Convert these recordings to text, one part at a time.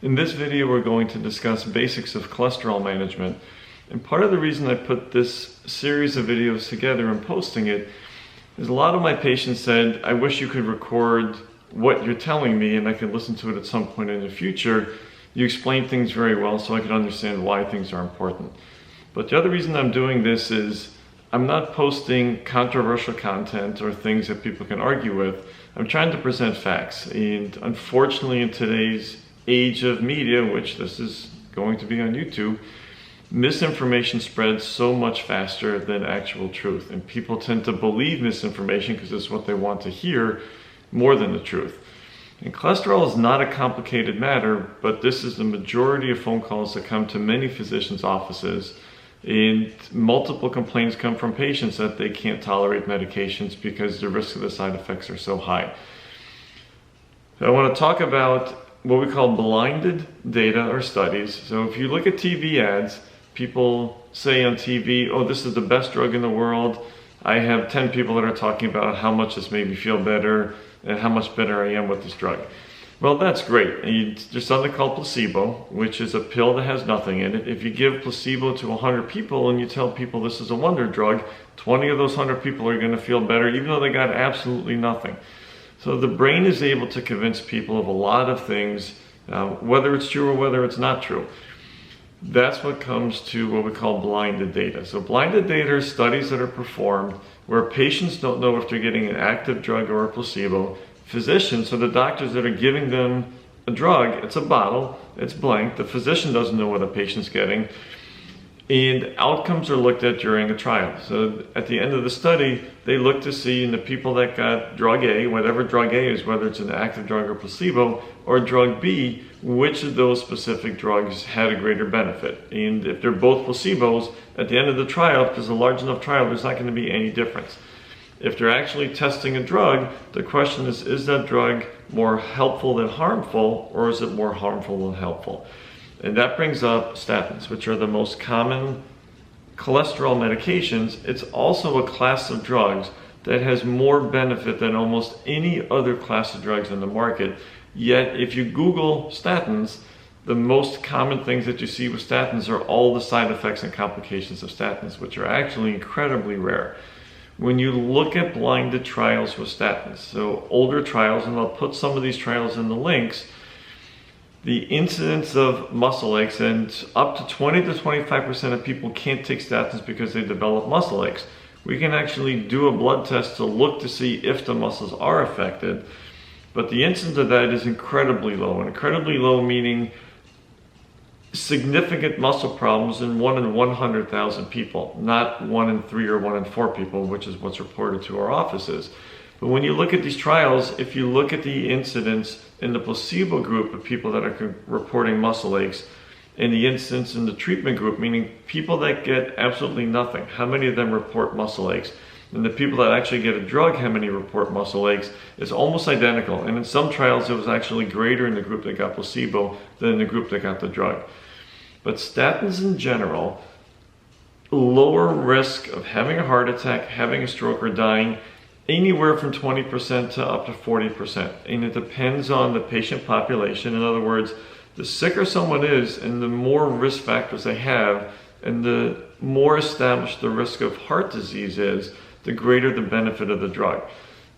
In this video, we're going to discuss basics of cholesterol management. And part of the reason I put this series of videos together and posting it is a lot of my patients said, I wish you could record what you're telling me and I could listen to it at some point in the future. You explain things very well so I can understand why things are important. But the other reason I'm doing this is I'm not posting controversial content or things that people can argue with. I'm trying to present facts. And unfortunately, in today's age of media, which this is going to be on YouTube, misinformation spreads so much faster than actual truth. And people tend to believe misinformation because it's what they want to hear more than the truth. And cholesterol is not a complicated matter, but this is the majority of phone calls that come to many physicians' offices. And multiple complaints come from patients that they can't tolerate medications because the risk of the side effects are so high. So I want to talk about what we call blinded data or studies. So if you look at TV ads, people say on TV, oh, this is the best drug in the world. I have 10 people that are talking about how much this made me feel better and how much better I am with this drug. Well, that's great. There's something called placebo, which is a pill that has nothing in it. If you give placebo to 100 people and you tell people this is a wonder drug, 20 of those 100 people are going to feel better even though they got absolutely nothing. So the brain is able to convince people of a lot of things, whether it's true or whether it's not true. That's what comes to what we call blinded data. So blinded data are studies that are performed where patients don't know if they're getting an active drug or a placebo. Physicians, so the doctors that are giving them a drug, it's a bottle, it's blank, the physician doesn't know what a patient's getting, and outcomes are looked at during a trial. So at the end of the study, they look to see in the people that got drug A, whatever drug A is, whether it's an active drug or placebo, or drug B, which of those specific drugs had a greater benefit. And if they're both placebos, at the end of the trial, if there's a large enough trial, there's not going to be any difference. If they're actually testing a drug, the question is that drug more helpful than harmful, or is it more harmful than helpful? And that brings up statins, which are the most common cholesterol medications. It's also a class of drugs that has more benefit than almost any other class of drugs in the market. Yet, if you Google statins, the most common things that you see with statins are all the side effects and complications of statins, which are actually incredibly rare. When you look at blinded trials with statins, so older trials, and I'll put some of these trials in the links, the incidence of muscle aches, and up to 20 to 25% of people can't take statins because they develop muscle aches. We can actually do a blood test to look to see if the muscles are affected, but the incidence of that is incredibly low. And incredibly low meaning significant muscle problems in 1 in 100,000 people, not 1 in 3 or 1 in 4 people, which is what's reported to our offices. But when you look at these trials, if you look at the incidence in the placebo group of people that are reporting muscle aches, and the incidence in the treatment group, meaning people that get absolutely nothing, how many of them report muscle aches? And the people that actually get a drug, how many report muscle aches, is almost identical. And in some trials, it was actually greater in the group that got placebo than in the group that got the drug. But statins in general lower risk of having a heart attack, having a stroke, or dying anywhere from 20% to up to 40%. And it depends on the patient population. In other words, the sicker someone is and the more risk factors they have and the more established the risk of heart disease is, the greater the benefit of the drug.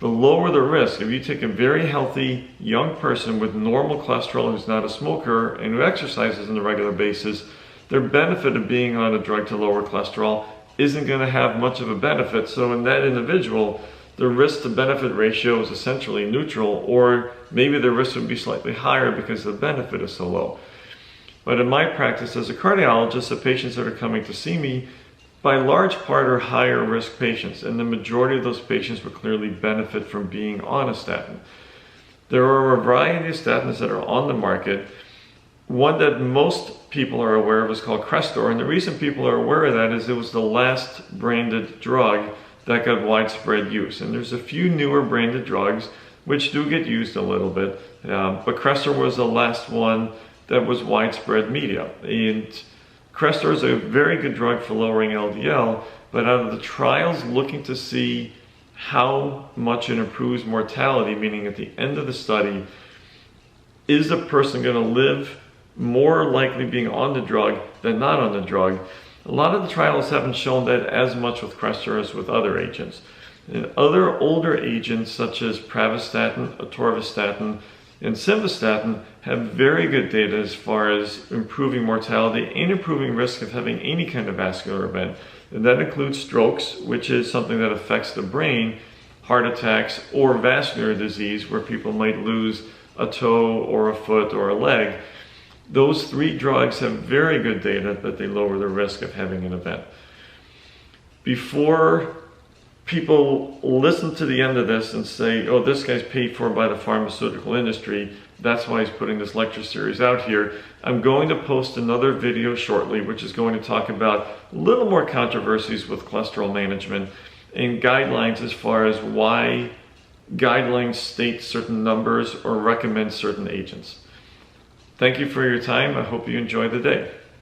The lower the risk, if you take a very healthy young person with normal cholesterol who's not a smoker and who exercises on a regular basis, their benefit of being on a drug to lower cholesterol isn't going to have much of a benefit. So in that individual, the risk to benefit ratio is essentially neutral, or maybe the risk would be slightly higher because the benefit is so low. But in my practice as a cardiologist, the patients that are coming to see me, by large part are higher risk patients, and the majority of those patients would clearly benefit from being on a statin. There are a variety of statins that are on the market. One that most people are aware of is called Crestor, and the reason people are aware of that is it was the last branded drug that got widespread use. And there's a few newer branded drugs which do get used a little bit, but Crestor was the last one that was widespread media. And Crestor is a very good drug for lowering LDL, but out of the trials looking to see how much it improves mortality, meaning at the end of the study, is the person going to live more likely being on the drug than not on the drug. A lot of the trials haven't shown that as much with Crestor as with other agents. And other older agents such as pravastatin, atorvastatin, and simvastatin have very good data as far as improving mortality and improving risk of having any kind of vascular event. And that includes strokes, which is something that affects the brain, heart attacks, or vascular disease where people might lose a toe or a foot or a leg. Those 3 drugs have very good data that they lower the risk of having an event. Before people listen to the end of this and say, oh, this guy's paid for by the pharmaceutical industry, that's why he's putting this lecture series out here, I'm going to post another video shortly which is going to talk about a little more controversies with cholesterol management and guidelines as far as why guidelines state certain numbers or recommend certain agents. Thank you for your time. I hope you enjoy the day.